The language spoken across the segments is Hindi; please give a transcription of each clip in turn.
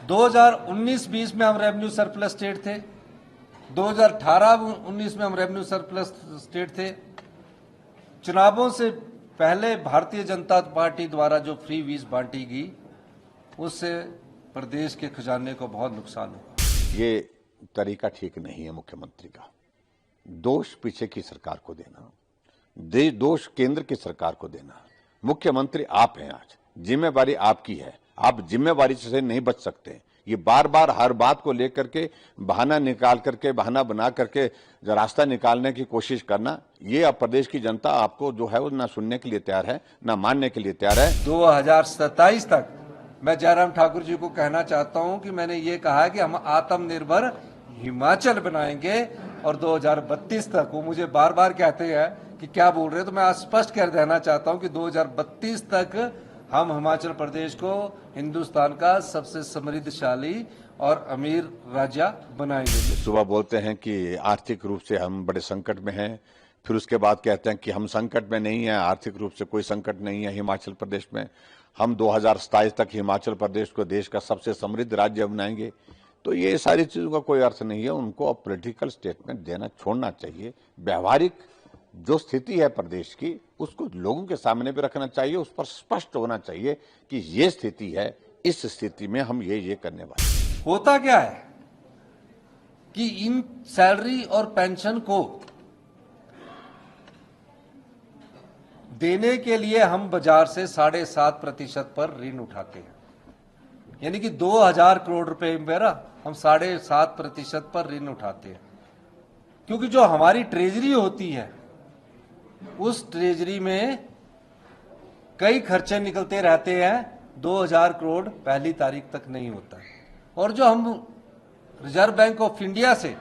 2019-20 में हम रेवेन्यू सरप्लस स्टेट थे, 2018-19 में हम रेवेन्यू सरप्लस स्टेट थे। चुनावों से पहले भारतीय जनता पार्टी द्वारा जो फ्री वीज बांटी गई, उससे प्रदेश के खजाने को बहुत नुकसान हुआ। ये तरीका ठीक नहीं है मुख्यमंत्री का। दोष पीछे की सरकार को देना, दोष केंद्र की सरकार को देना। मुख्यमंत्री आप हैं, आज जिम्मेवारी आपकी है, आप जिम्मेवारी से नहीं बच सकते। ये बार बार हर बात को लेकर के बहाना निकाल करके, बहाना बना करके रास्ता निकालने की कोशिश करना, ये अब प्रदेश की जनता आपको जो है वो ना सुनने के लिए तैयार है, ना मानने के लिए तैयार है। 2027 तक मैं जयराम ठाकुर जी को कहना चाहता हूं कि मैंने ये कहा है कि हम आत्मनिर्भर हिमाचल बनाएंगे, और 2032 तक वो मुझे बार बार कहते हैं कि क्या बोल रहे हैं, तो मैं आज स्पष्ट कर देना चाहता हूं कि 2032 तक हम हिमाचल प्रदेश को हिंदुस्तान का सबसे समृद्धशाली और अमीर राज्य बनाएंगे। सुबह बोलते हैं कि आर्थिक रूप से हम बड़े संकट में हैं, फिर उसके बाद कहते हैं कि हम संकट में नहीं हैं, आर्थिक रूप से कोई संकट नहीं है हिमाचल प्रदेश में, हम 2027 तक हिमाचल प्रदेश को देश का सबसे समृद्ध राज्य बनाएंगे। तो ये सारी चीजों का कोई अर्थ नहीं है। उनको अब पॉलिटिकल स्टेटमेंट देना छोड़ना चाहिए। व्यवहारिक जो स्थिति है प्रदेश की, उसको लोगों के सामने भी रखना चाहिए, उस पर स्पष्ट होना चाहिए कि ये स्थिति है, इस स्थिति में हम ये करने वाले। होता क्या है कि इन सैलरी और पेंशन को देने के लिए हम बाजार से 7.5% पर ऋण उठाते हैं, यानी कि 2000 करोड़ रुपए मेरा हम 7.5% पर ऋण उठाते हैं, क्योंकि जो हमारी ट्रेजरी होती है उस ट्रेजरी में कई खर्चे निकलते रहते हैं। 2000 करोड़ पहली तारीख तक नहीं होता, और जो हम रिजर्व बैंक ऑफ इंडिया से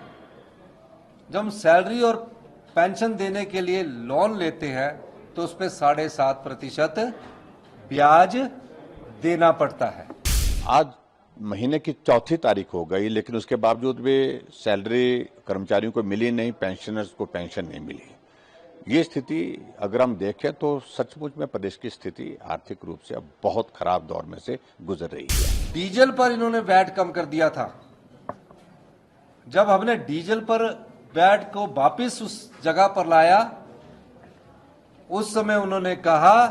जब हम सैलरी और पेंशन देने के लिए लोन लेते हैं तो उस पर 7.5% ब्याज देना पड़ता है। आज महीने की 4थी तारीख हो गई, लेकिन उसके बावजूद भी सैलरी कर्मचारियों को मिली नहीं, पेंशनर्स को पेंशन नहीं मिली। ये स्थिति अगर हम देखें तो सचमुच में प्रदेश की स्थिति आर्थिक रूप से अब बहुत खराब दौर में से गुजर रही है। डीजल पर इन्होंने वैट कम कर दिया था। जब हमने डीजल पर वैट को वापस उस जगह पर लाया, उस समय उन्होंने कहा,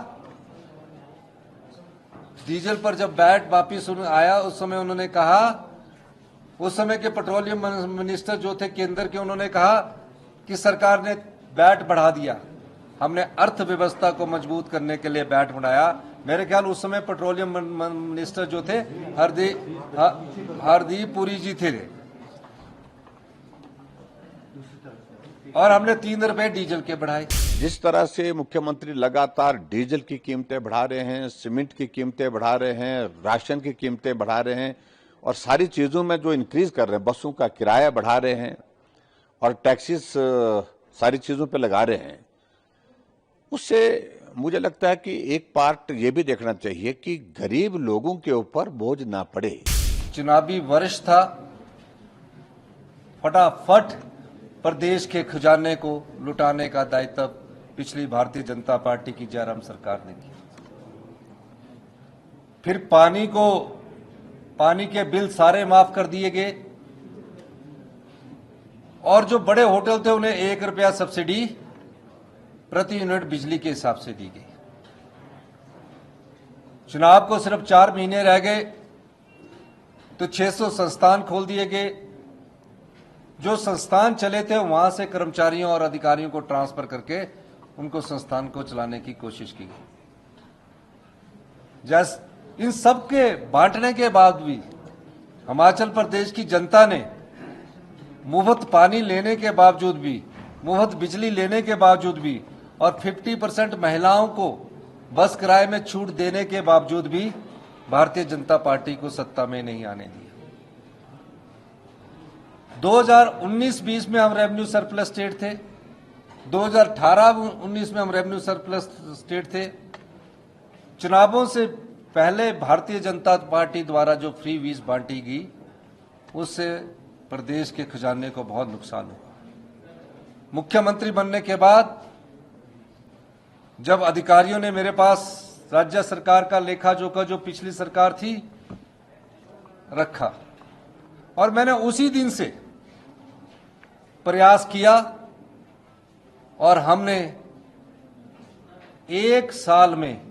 डीजल पर जब वैट वापस आया उस समय उन्होंने कहा, उस समय के पेट्रोलियम मिनिस्टर जो थे केंद्र के, उन्होंने कहा कि सरकार ने वैट बढ़ा दिया। हमने अर्थव्यवस्था को मजबूत करने के लिए वैट बढ़ाया। मेरे ख्याल उस समय पेट्रोलियम मिनिस्टर जो थे हरदीप पुरी जी थे, और हमने 3 रुपए डीजल के बढ़ाए। जिस तरह से मुख्यमंत्री लगातार डीजल की कीमतें बढ़ा रहे हैं, सीमेंट की कीमतें बढ़ा रहे हैं, राशन की कीमतें बढ़ा रहे हैं, और सारी चीजों में जो इंक्रीज कर रहे हैं, बसों का किराया बढ़ा रहे हैं और टैक्सेस सारी चीजों पे लगा रहे हैं, उससे मुझे लगता है कि एक पार्ट ये भी देखना चाहिए कि गरीब लोगों के ऊपर बोझ ना पड़े। चुनावी वर्ष था, फटाफट प्रदेश के खजाने को लुटाने का दायित्व पिछली भारतीय जनता पार्टी की जयराम सरकार ने किया। फिर पानी के बिल सारे माफ कर दिए गए, और जो बड़े होटल थे उन्हें 1 रुपया सब्सिडी प्रति यूनिट बिजली के हिसाब से दी गई। चुनाव को सिर्फ 4 महीने रह गए तो 600 संस्थान खोल दिए गए। जो संस्थान चले थे वहां से कर्मचारियों और अधिकारियों को ट्रांसफर करके उनको संस्थान को चलाने की कोशिश की गई। इन सब के बांटने के बाद भी हिमाचल प्रदेश की जनता ने मुफ्त पानी लेने के बावजूद भी, मुफ्त बिजली लेने के बावजूद भी, और 50% महिलाओं को बस किराए में छूट देने के बावजूद भी भारतीय जनता पार्टी को सत्ता में नहीं आने दिया। 2019-20 में हम रेवेन्यू सरप्लस स्टेट थे, 2018-19 में हम रेवेन्यू सरप्लस स्टेट थे। चुनावों से पहले भारतीय जनता पार्टी द्वारा जो फ्री वीज बांटी गई, उससे प्रदेश के खजाने को बहुत नुकसान हुआ। मुख्यमंत्री बनने के बाद जब अधिकारियों ने मेरे पास राज्य सरकार का लेखा जोखा जो पिछली सरकार थी रखा और मैंने उसी दिन से प्रयास किया और हमने एक साल में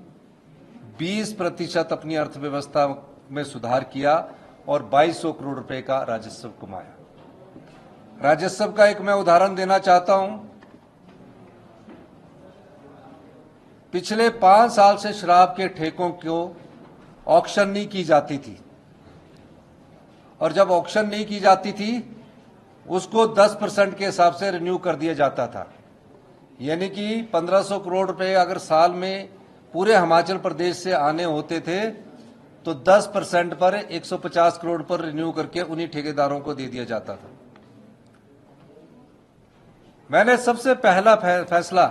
20% अपनी अर्थव्यवस्था में सुधार किया और 2200 करोड़ रुपए का राजस्व कमाया। राजस्व का एक मैं उदाहरण देना चाहता हूं। पिछले 5 साल से शराब के ठेकों को ऑक्शन नहीं की जाती थी और जब ऑक्शन नहीं की जाती थी उसको 10% के हिसाब से रिन्यू कर दिया जाता था। यानी कि 1500 करोड़ रुपए अगर साल में पूरे हिमाचल प्रदेश से आने होते थे तो 10% पर 150 करोड़ पर रिन्यू करके उन्हीं ठेकेदारों को दे दिया जाता था। मैंने सबसे पहला फैसला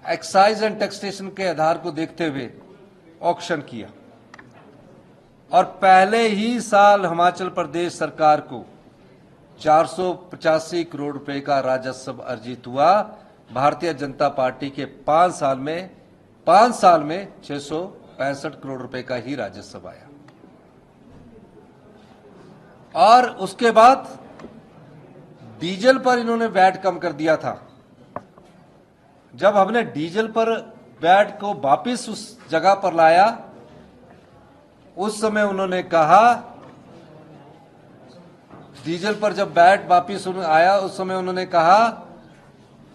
एक्साइज एंड टैक्सेशन के आधार को देखते हुए ऑक्शन किया और पहले ही साल हिमाचल प्रदेश सरकार को 485 करोड़ रुपए का राजस्व अर्जित हुआ। भारतीय जनता पार्टी के 5 साल में 665 करोड़ रुपए का ही राजस्व आया। और उसके बाद डीजल पर इन्होंने वैट कम कर दिया था। जब हमने डीजल पर वैट को वापस उस जगह पर लाया उस समय उन्होंने कहा, डीजल पर जब वैट वापस आया उस समय उन्होंने कहा,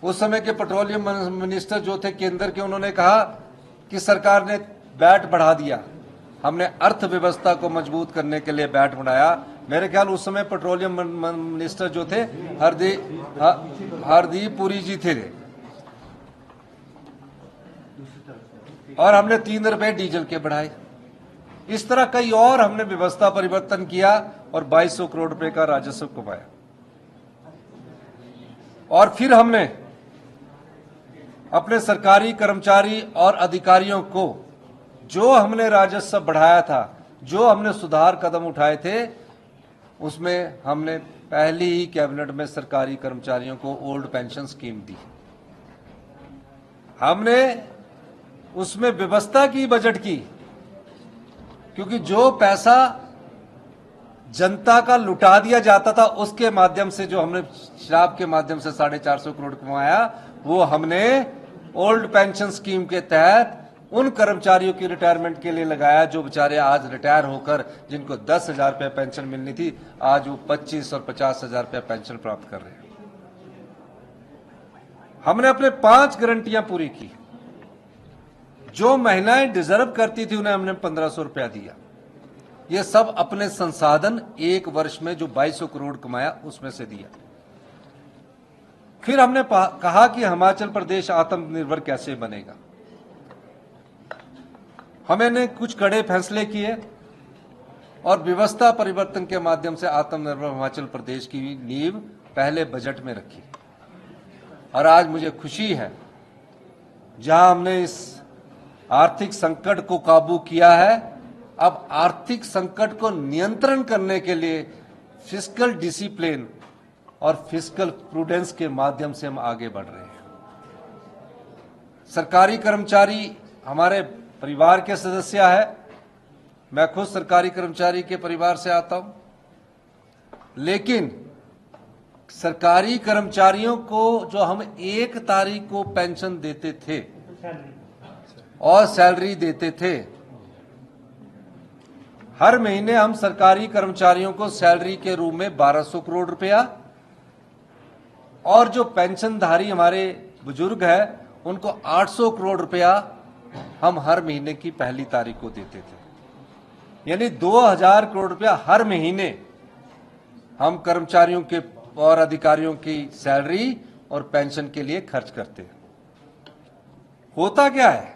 उस समय के पेट्रोलियम मिनिस्टर जो थे केंद्र के, उन्होंने कहा कि सरकार ने वैट बढ़ा दिया। हमने अर्थव्यवस्था को मजबूत करने के लिए वैट बढ़ाया। मेरे ख्याल उस समय पेट्रोलियम मिनिस्टर जो थे हरदीप पुरी जी थे और हमने 3 रुपए डीजल के बढ़ाए। इस तरह कई और हमने व्यवस्था परिवर्तन किया और 2200 करोड़ रुपए का राजस्व कमाया। और फिर हमने अपने सरकारी कर्मचारी और अधिकारियों को जो हमने राजस्व बढ़ाया था, जो हमने सुधार कदम उठाए थे, उसमें हमने पहली ही कैबिनेट में सरकारी कर्मचारियों को ओल्ड पेंशन स्कीम दी। हमने उसमें व्यवस्था की बजट की, क्योंकि जो पैसा जनता का लुटा दिया जाता था उसके माध्यम से जो हमने शराब के माध्यम से 450 करोड़ कमाया, वो हमने ओल्ड पेंशन स्कीम के तहत उन कर्मचारियों की रिटायरमेंट के लिए लगाया जो बेचारे आज रिटायर होकर जिनको 10,000 रुपये पेंशन मिलनी थी, आज वो 25 और 50,000 रुपये पेंशन प्राप्त कर रहे हैं। हमने अपने 5 गारंटियां पूरी की। जो महिलाएं डिजर्व करती थी उन्हें हमने 1500 रुपया दिया। ये सब अपने संसाधन एक वर्ष में जो 2200 करोड़ कमाया उसमें से दिया। फिर हमने कहा कि हिमाचल प्रदेश आत्मनिर्भर कैसे बनेगा। हमने कुछ कड़े फैसले किए और व्यवस्था परिवर्तन के माध्यम से आत्मनिर्भर हिमाचल प्रदेश की नींव पहले बजट में रखी। और आज मुझे खुशी है जहां हमने इस आर्थिक संकट को काबू किया है, अब आर्थिक संकट को नियंत्रण करने के लिए फिस्कल डिसिप्लिन और फिस्कल प्रूडेंस के माध्यम से हम आगे बढ़ रहे हैं। सरकारी कर्मचारी हमारे परिवार के सदस्य है। मैं खुद सरकारी कर्मचारी के परिवार से आता हूं, लेकिन सरकारी कर्मचारियों को जो हम 1 तारीख को पेंशन देते थे और सैलरी देते थे, हर महीने हम सरकारी कर्मचारियों को सैलरी के रूप में 1200 करोड़ रुपया और जो पेंशनधारी हमारे बुजुर्ग हैं उनको 800 करोड़ रुपया हम हर महीने की पहली तारीख को देते थे। यानी 2000 करोड़ रुपया हर महीने हम कर्मचारियों के और अधिकारियों की सैलरी और पेंशन के लिए खर्च करते हैं। होता क्या है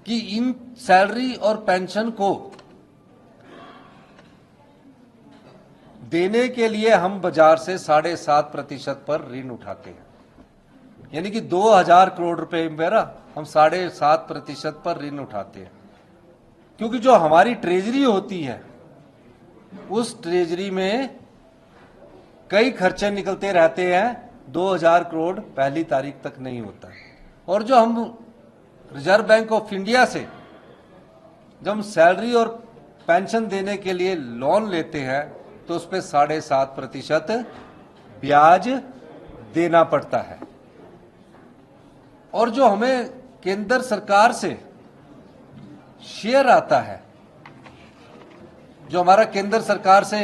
कि इन सैलरी और पेंशन को देने के लिए हम बाजार से 7.5% पर ऋण उठाते हैं। यानी कि 2000 करोड़ रुपए मेरा हम 7.5% पर ऋण उठाते हैं, क्योंकि जो हमारी ट्रेजरी होती है उस ट्रेजरी में कई खर्चे निकलते रहते हैं। 2000 करोड़ पहली तारीख तक नहीं होता है। और जो हम रिजर्व बैंक ऑफ इंडिया से जब हम सैलरी और पेंशन देने के लिए लोन लेते हैं तो उस पर 7.5% ब्याज देना पड़ता है। और जो हमें केंद्र सरकार से शेयर आता है, जो हमारा केंद्र सरकार से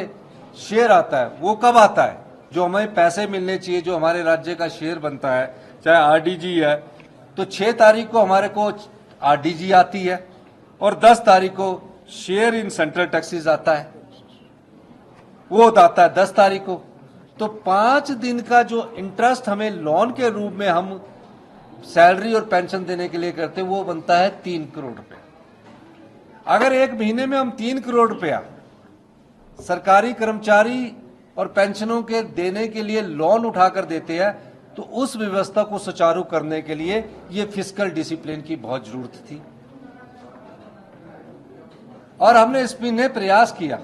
शेयर आता है, वो कब आता है? जो हमें पैसे मिलने चाहिए, जो हमारे राज्य का शेयर बनता है, चाहे आरडीजी है, तो 6 तारीख को हमारे को आरडीजी आती है और 10 तारीख को शेयर इन सेंट्रल टैक्सेस आता है, वो आता है 10 तारीख को। तो 5 दिन का जो इंटरेस्ट हमें लोन के रूप में हम सैलरी और पेंशन देने के लिए करते हैं, वो बनता है 3 करोड़ रुपया। अगर एक महीने में हम 3 करोड़ रुपया सरकारी कर्मचारी और पेंशनों के देने के लिए लोन उठाकर देते हैं, तो उस व्यवस्था को सुचारू करने के लिए ये फिस्कल डिसिप्लिन की बहुत जरूरत थी और हमने इस महीने प्रयास किया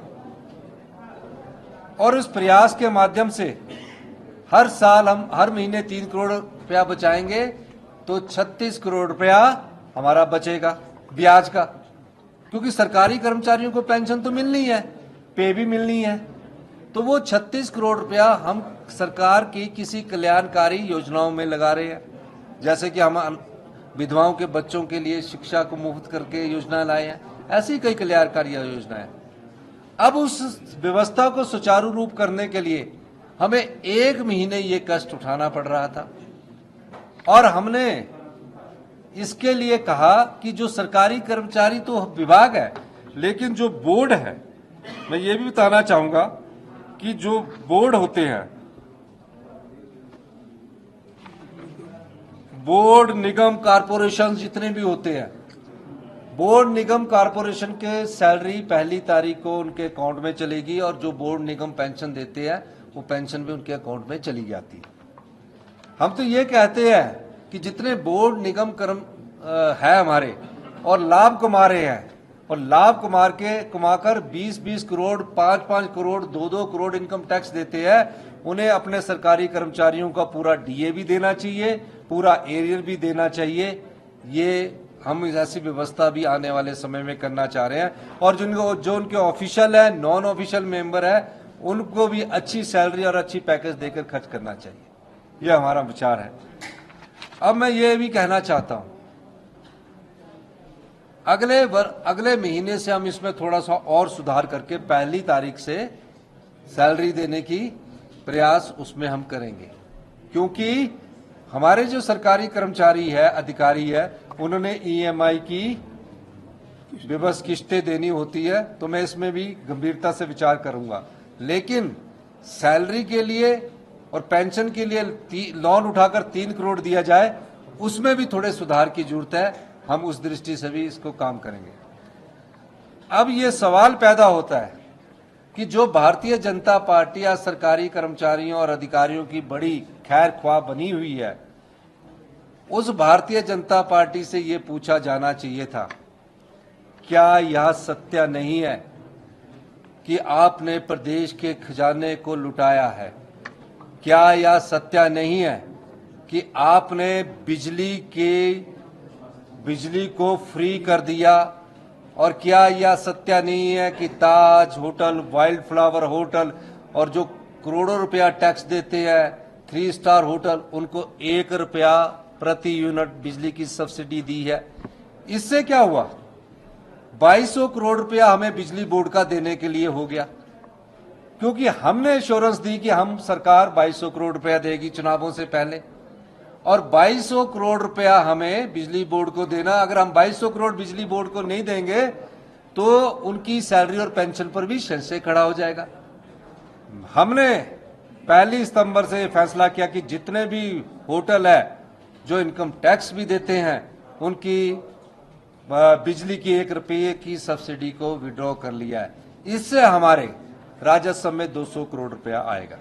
और उस प्रयास के माध्यम से हर साल हम हर महीने 3 करोड़ रुपया बचाएंगे तो 36 करोड़ रुपया हमारा बचेगा ब्याज का, क्योंकि सरकारी कर्मचारियों को पेंशन तो मिलनी है, पे भी मिलनी है, तो वो 36 करोड़ रुपया हम सरकार की किसी कल्याणकारी योजनाओं में लगा रहे हैं। जैसे कि हम विधवाओं के बच्चों के लिए शिक्षा को मुफ्त करके योजना लाए हैं, ऐसी कई कल्याणकारी योजनाएं। अब उस व्यवस्था को सुचारू रूप करने के लिए हमें 1 महीने ये कष्ट उठाना पड़ रहा था और हमने इसके लिए कहा कि जो सरकारी कर्मचारी तो विभाग है, लेकिन जो बोर्ड है, मैं ये भी बताना चाहूंगा कि जो बोर्ड होते हैं, बोर्ड निगम कारपोरेशन जितने भी होते हैं, बोर्ड निगम कारपोरेशन के सैलरी 1 तारीख को उनके अकाउंट में चलेगी और जो बोर्ड निगम पेंशन देते हैं वो पेंशन भी उनके अकाउंट में चली जाती है। हम तो ये कहते हैं कि जितने बोर्ड निगम कर्म है हमारे और लाभ कमा रहे हैं और लाभ कमाकर 20-20 करोड़, 5-5 करोड़, 2-2 करोड़ इनकम टैक्स देते हैं, उन्हें अपने सरकारी कर्मचारियों का पूरा डीए भी देना चाहिए, पूरा एरियर भी देना चाहिए। ये हम ऐसी व्यवस्था भी आने वाले समय में करना चाह रहे हैं और जो उनके ऑफिशियल है, नॉन ऑफिशियल मेंबर है, उनको भी अच्छी सैलरी और अच्छी पैकेज देकर खर्च करना चाहिए। यह हमारा विचार है। अब मैं ये भी कहना चाहता हूं, अगले महीने से हम इसमें थोड़ा सा और सुधार करके 1 तारीख से सैलरी देने की प्रयास उसमें हम करेंगे, क्योंकि हमारे जो सरकारी कर्मचारी है, अधिकारी है, उन्होंने ईएमआई की विवश किस्तें देनी होती है, तो मैं इसमें भी गंभीरता से विचार करूंगा। लेकिन सैलरी के लिए और पेंशन के लिए लोन उठाकर 3 करोड़ दिया जाए, उसमें भी थोड़े सुधार की जरूरत है। हम उस दृष्टि से भी इसको काम करेंगे। अब ये सवाल पैदा होता है कि जो भारतीय जनता पार्टी या सरकारी कर्मचारियों और अधिकारियों की बड़ी खैर ख्वाह बनी हुई है, उस भारतीय जनता पार्टी से ये पूछा जाना चाहिए था, क्या यह सत्य नहीं है कि आपने प्रदेश के खजाने को लुटाया है? क्या यह सत्य नहीं है कि आपने बिजली को फ्री कर दिया? और क्या यह सत्य नहीं है कि ताज होटल, वाइल्ड फ्लावर होटल और जो करोड़ों रुपया टैक्स देते हैं 3 स्टार होटल, उनको 1 रुपया प्रति यूनिट बिजली की सब्सिडी दी है? इससे क्या हुआ? 2200 करोड़ रुपया हमें बिजली बोर्ड का देने के लिए हो गया, क्योंकि हमने एश्योरेंस दी कि हम सरकार 2200 करोड़ रुपया देगी चुनावों से पहले, और 2200 करोड़ रुपया हमें बिजली बोर्ड को देना। अगर हम 2200 करोड़ बिजली बोर्ड को नहीं देंगे तो उनकी सैलरी और पेंशन पर भी संशय खड़ा हो जाएगा। हमने 1 सितंबर से फैसला किया कि जितने भी होटल है जो इनकम टैक्स भी देते हैं, उनकी बिजली की 1 रुपये की सब्सिडी को विड्रॉ कर लिया है। इससे हमारे राजस्व में 200 करोड़ रुपया आएगा।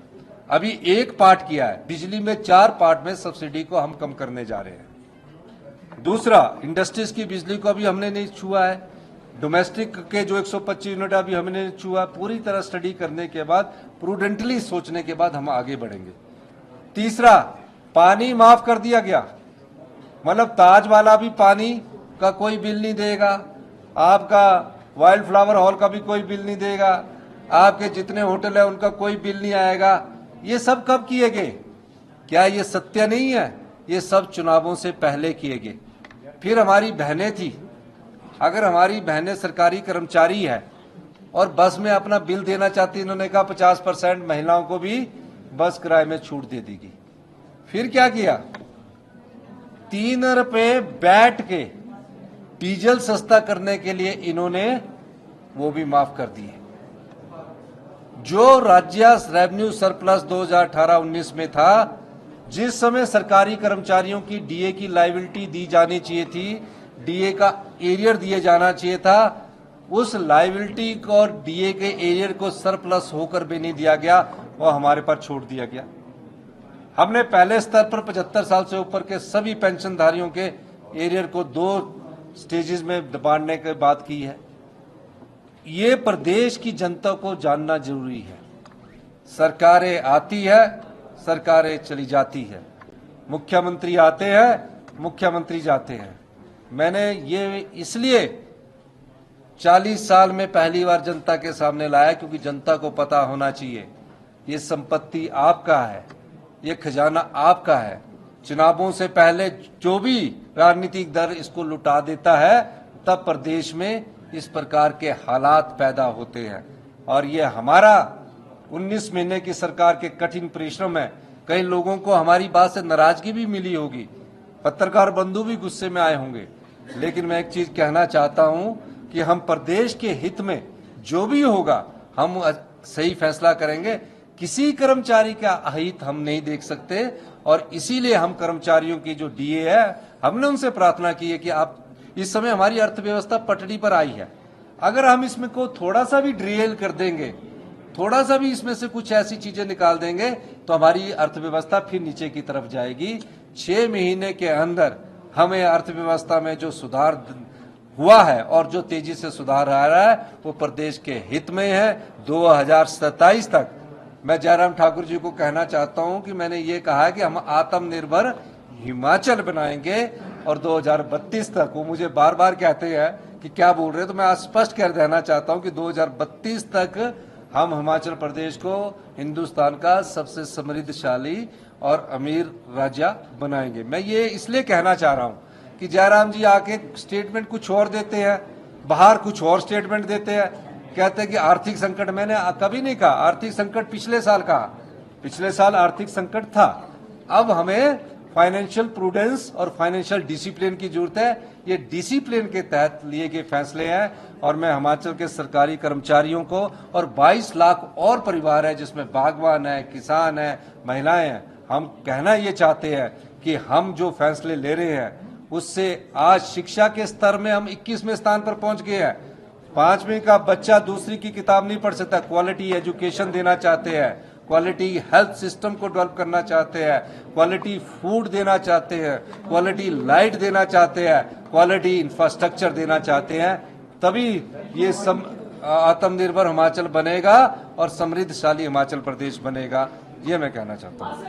अभी 1 पार्ट किया है, बिजली में 4 पार्ट में सब्सिडी को हम कम करने जा रहे हैं। दूसरा, इंडस्ट्रीज की बिजली को अभी हमने नहीं छुआ है, डोमेस्टिक के जो 125 यूनिट अभी हमने नहीं छुआ। पूरी तरह स्टडी करने के बाद, प्रूडेंटली सोचने के बाद हम आगे बढ़ेंगे। तीसरा, पानी माफ कर दिया गया, मतलब ताज वाला भी पानी का कोई बिल नहीं देगा, आपका वाइल्ड फ्लावर हॉल का भी कोई बिल नहीं देगा, आपके जितने होटल है उनका कोई बिल नहीं आएगा। ये सब कब किए गए? क्या ये सत्य नहीं है? ये सब चुनावों से पहले किए गए। फिर हमारी बहनें थी, अगर हमारी बहनें सरकारी कर्मचारी है और बस में अपना बिल देना चाहती, इन्होंने कहा 50% महिलाओं को भी बस किराए में छूट दे दी गई। फिर क्या किया? 3 रुपए बैठ के डीजल सस्ता करने के लिए इन्होंने वो भी माफ कर दिए। जो राज्य रेवेन्यू सरप्लस 2018-19 में था, जिस समय सरकारी कर्मचारियों की डीए की लायबिलिटी दी जानी चाहिए थी, डीए का एरियर दिए जाना चाहिए था, उस लायबिलिटी को और डीए के एरियर को सरप्लस होकर भी नहीं दिया गया, वो हमारे पर छोड़ दिया गया। हमने पहले स्तर पर 75 साल से ऊपर के सभी पेंशनधारियों के एरियर को 2 स्टेजेस में बांटने की बात की है। ये प्रदेश की जनता को जानना जरूरी है। सरकारें आती है, सरकारें चली जाती है, मुख्यमंत्री आते हैं, मुख्यमंत्री जाते हैं। मैंने ये इसलिए 40 साल में पहली बार जनता के सामने लाया, क्योंकि जनता को पता होना चाहिए ये संपत्ति आपका है, ये खजाना आपका है। चुनावों से पहले जो भी राजनीतिक दल इसको लुटा देता है, तब प्रदेश में इस प्रकार के हालात पैदा होते हैं। और ये हमारा 19 महीने की सरकार के कठिन परिश्रम है। कई लोगों को हमारी बात से नाराजगी भी मिली होगी, पत्रकार बंधु भी गुस्से में आए होंगे, लेकिन मैं एक चीज कहना चाहता हूं कि हम प्रदेश के हित में जो भी होगा हम सही फैसला करेंगे। किसी कर्मचारी का अहित हम नहीं देख सकते, और इसीलिए हम कर्मचारियों की जो डीए है, हमने उनसे प्रार्थना की है कि आप, इस समय हमारी अर्थव्यवस्था पटड़ी पर आई है, अगर हम इसमें को थोड़ा सा भी ड्रिल कर देंगे, थोड़ा सा भी इसमें से कुछ ऐसी चीजें निकाल देंगे, तो हमारी अर्थव्यवस्था फिर नीचे की तरफ जाएगी। 6 महीने के अंदर हमें अर्थव्यवस्था में जो सुधार हुआ है और जो तेजी से सुधार आ रहा है, वो प्रदेश के हित में है। 2027 तक मैं जयराम ठाकुर जी को कहना चाहता हूं कि मैंने ये कहा है कि हम आत्मनिर्भर हिमाचल बनाएंगे, और 2032 तक, वो मुझे बार बार कहते हैं कि क्या बोल रहे हैं, तो मैं आज स्पष्ट कर देना चाहता हूं कि 2032 तक हम हिमाचल प्रदेश को हिंदुस्तान का सबसे समृद्धशाली और अमीर राज्य बनाएंगे। मैं ये इसलिए कहना चाह रहा हूं कि जयराम जी आके स्टेटमेंट कुछ और देते हैं, बाहर कुछ और स्टेटमेंट देते हैं, कहते हैं कि आर्थिक संकट। मैंने कभी नहीं कहा आर्थिक संकट, पिछले साल कहा, पिछले साल आर्थिक संकट था। अब हमें फाइनेंशियल प्रूडेंस और फाइनेंशियल डिसिप्लिन की जरूरत है। ये डिसिप्लिन के तहत लिए गए फैसले हैं, और मैं हिमाचल के सरकारी कर्मचारियों को और 22 लाख और परिवार है जिसमें बागवान है, किसान है, महिलाएं हैं, हम कहना ये चाहते हैं कि हम जो फैसले ले रहे हैं उससे आज शिक्षा के स्तर में हम 21वें स्थान पर पहुंच गए हैं। 5वीं का बच्चा दूसरी की किताब नहीं पढ़ सकता। क्वालिटी एजुकेशन देना चाहते हैं, क्वालिटी हेल्थ सिस्टम को डेवलप करना चाहते हैं, क्वालिटी फूड देना चाहते हैं, क्वालिटी लाइट देना चाहते हैं, क्वालिटी इंफ्रास्ट्रक्चर देना चाहते हैं। तभी ये आत्मनिर्भर हिमाचल बनेगा और समृद्धशाली हिमाचल प्रदेश बनेगा। ये मैं कहना चाहता हूँ।